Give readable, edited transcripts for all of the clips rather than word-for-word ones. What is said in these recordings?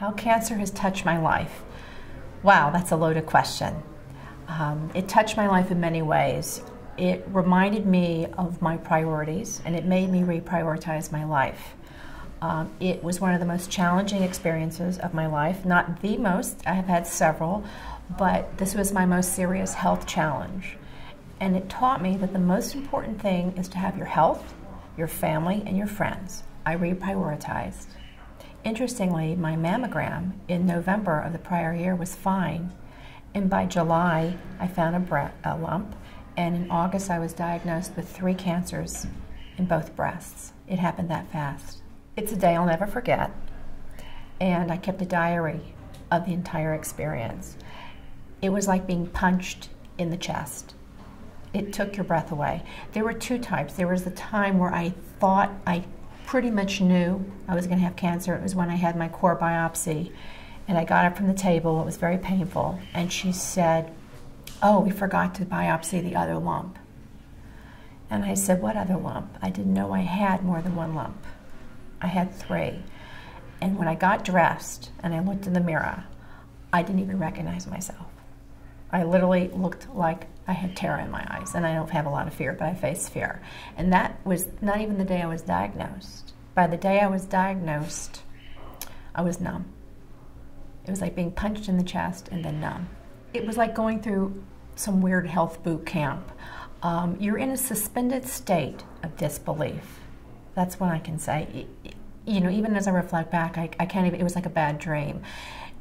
How cancer has touched my life? Wow, that's a loaded question. It touched my life in many ways. It reminded me of my priorities, and it made me reprioritize my life. It was one of the most challenging experiences of my life. Not the most, I have had several, but this was my most serious health challenge. And it taught me that the most important thing is to have your health, your family, and your friends. I reprioritized. Interestingly, my mammogram in November of the prior year was fine, and by July I found a lump, and in August I was diagnosed with 3 cancers in both breasts. It happened that fast. It's a day I'll never forget, and I kept a diary of the entire experience. It was like being punched in the chest. It took your breath away. There were 2 types. There was the time where I thought I pretty much knew I was going to have cancer. It was when I had my core biopsy, and I got up from the table. It was very painful, and she said, "Oh, we forgot to biopsy the other lump." And I said, "What other lump?" I didn't know I had more than 1 lump. I had 3. And when I got dressed and I looked in the mirror, I didn't even recognize myself. I literally looked like I had terror in my eyes, and I don't have a lot of fear, but I face fear. And that was not even the day I was diagnosed. By the day I was diagnosed, I was numb. It was like being punched in the chest and then numb. It was like going through some weird health boot camp. You're in a suspended state of disbelief. That's what I can say. You know, even as I reflect back, I can't even, it was like a bad dream.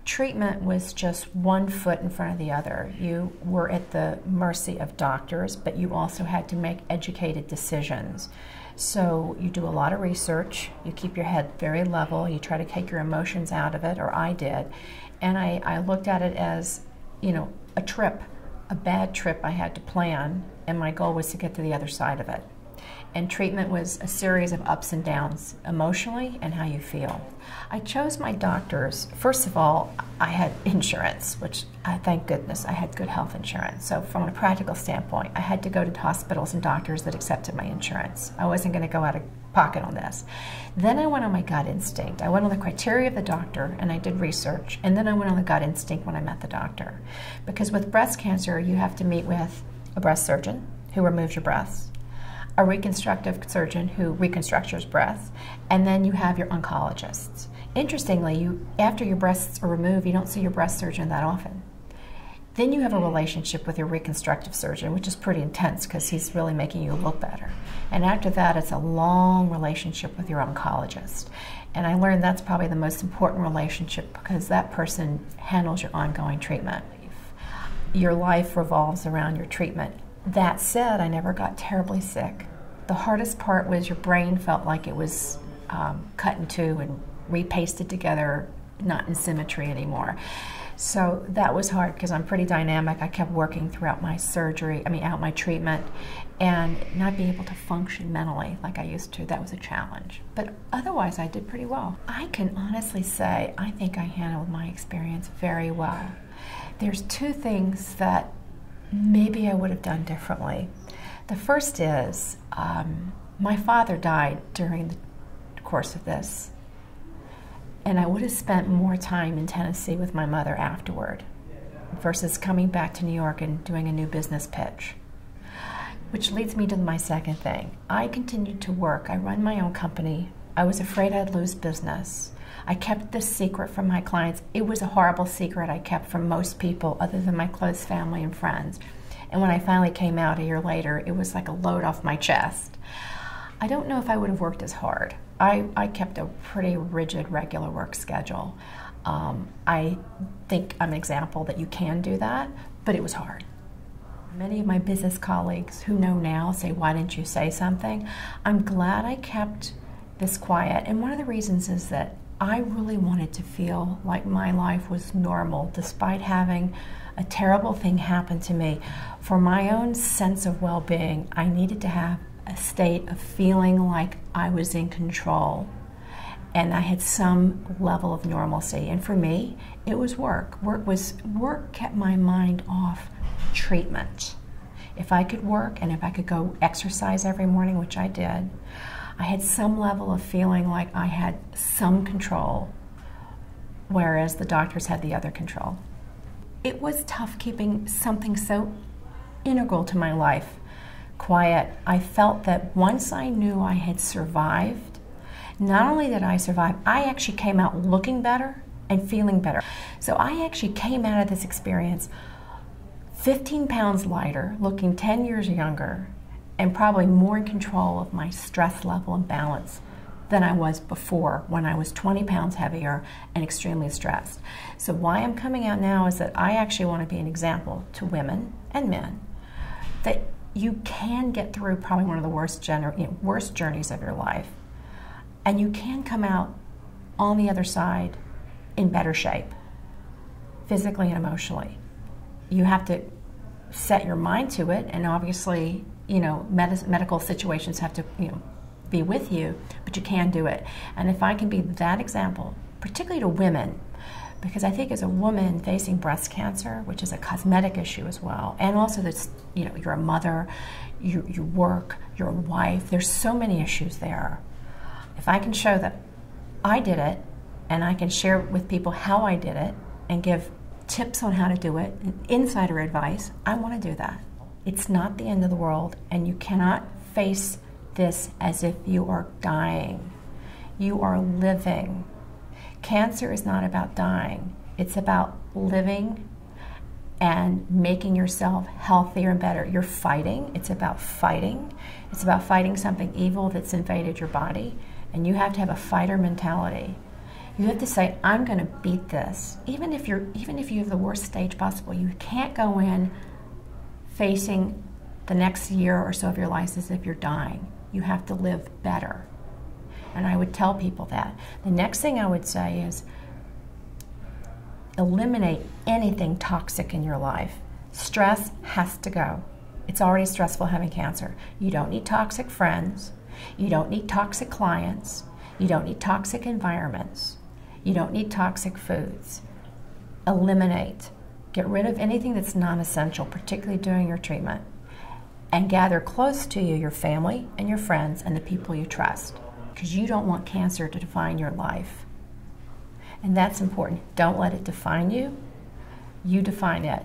Treatment was just one foot in front of the other. You were at the mercy of doctors, but you also had to make educated decisions. So you do a lot of research, you keep your head very level, you try to take your emotions out of it, or I did. And I looked at it as, you know, a trip, a bad trip I had to plan, and my goal was to get to the other side of it. And treatment was a series of ups and downs, emotionally and how you feel. I chose my doctors. First of all, I had insurance, which thank goodness I had good health insurance. So from a practical standpoint, I had to go to hospitals and doctors that accepted my insurance. I wasn't going to go out of pocket on this. Then I went on my gut instinct. I went on the criteria of the doctor, and I did research. And then I went on the gut instinct when I met the doctor. Because with breast cancer, you have to meet with a breast surgeon who removes your breasts, a reconstructive surgeon who reconstructs your breasts, and then you have your oncologists. Interestingly, after your breasts are removed, you don't see your breast surgeon that often. Then you have a relationship with your reconstructive surgeon, which is pretty intense because he's really making you look better. And after that, it's a long relationship with your oncologist. And I learned that's probably the most important relationship because that person handles your ongoing treatment. Your life revolves around your treatment. That said, I never got terribly sick. The hardest part was your brain felt like it was cut in 2 and repasted together, not in symmetry anymore. So that was hard because I'm pretty dynamic. I kept working throughout my out my treatment, and not being able to function mentally like I used to, that was a challenge. But otherwise, I did pretty well. I can honestly say I think I handled my experience very well. There's 2 things that maybe I would have done differently. The first is, my father died during the course of this, and I would have spent more time in Tennessee with my mother afterward versus coming back to New York and doing a new business pitch. Which leads me to my second thing. I continued to work. I run my own company. I was afraid I'd lose business. I kept this secret from my clients. It was a horrible secret I kept from most people other than my close family and friends. And when I finally came out a year later, it was like a load off my chest. I don't know if I would have worked as hard. I kept a pretty rigid, regular work schedule. I think I'm an example that you can do that, but it was hard. Many of my business colleagues who know now say, "Why didn't you say something?" I'm glad I kept this quiet, and one of the reasons is that I really wanted to feel like my life was normal despite having a terrible thing happen to me. For my own sense of well-being, I needed to have a state of feeling like I was in control and I had some level of normalcy. And for me, it was work. Work kept my mind off treatment. If I could work and if I could go exercise every morning, which I did, I had some level of feeling like I had some control. whereas the doctors had the other control. It was tough keeping something so integral to my life quiet. I felt that once I knew I had survived, not only did I survive, I actually came out looking better and feeling better. So I actually came out of this experience 15 pounds lighter, looking 10 years younger, and probably more in control of my stress level and balance than I was before, when I was 20 pounds heavier and extremely stressed. So why I'm coming out now is that I actually want to be an example to women and men that you can get through probably one of the worst journeys of your life, and you can come out on the other side in better shape, physically and emotionally. You have to set your mind to it, and obviously, medical situations have to, be with you, but you can do it. And if I can be that example, particularly to women, because I think as a woman facing breast cancer, which is a cosmetic issue as well, and also that's, you're a mother, you work, you're a wife, there's so many issues there. If I can show that I did it, and I can share with people how I did it, and give tips on how to do it, insider advice, I want to do that. It's not the end of the world, and you cannot face this as if you are dying. You are living. Cancer is not about dying. It's about living and making yourself healthier and better. You're fighting. It's about fighting. It's about fighting something evil that's invaded your body, and you have to have a fighter mentality. You have to say, I'm going to beat this. Even if you have the worst stage possible, you can't go in facing the next year or so of your life as if you're dying. You have to live better. And I would tell people that. The next thing I would say is eliminate anything toxic in your life. Stress has to go. It's already stressful having cancer. You don't need toxic friends. You don't need toxic clients. You don't need toxic environments. You don't need toxic foods. Eliminate. Get rid of anything that's non-essential, particularly during your treatment. And gather close to you your family and your friends and the people you trust, because you don't want cancer to define your life. And that's important. Don't let it define you. You define it.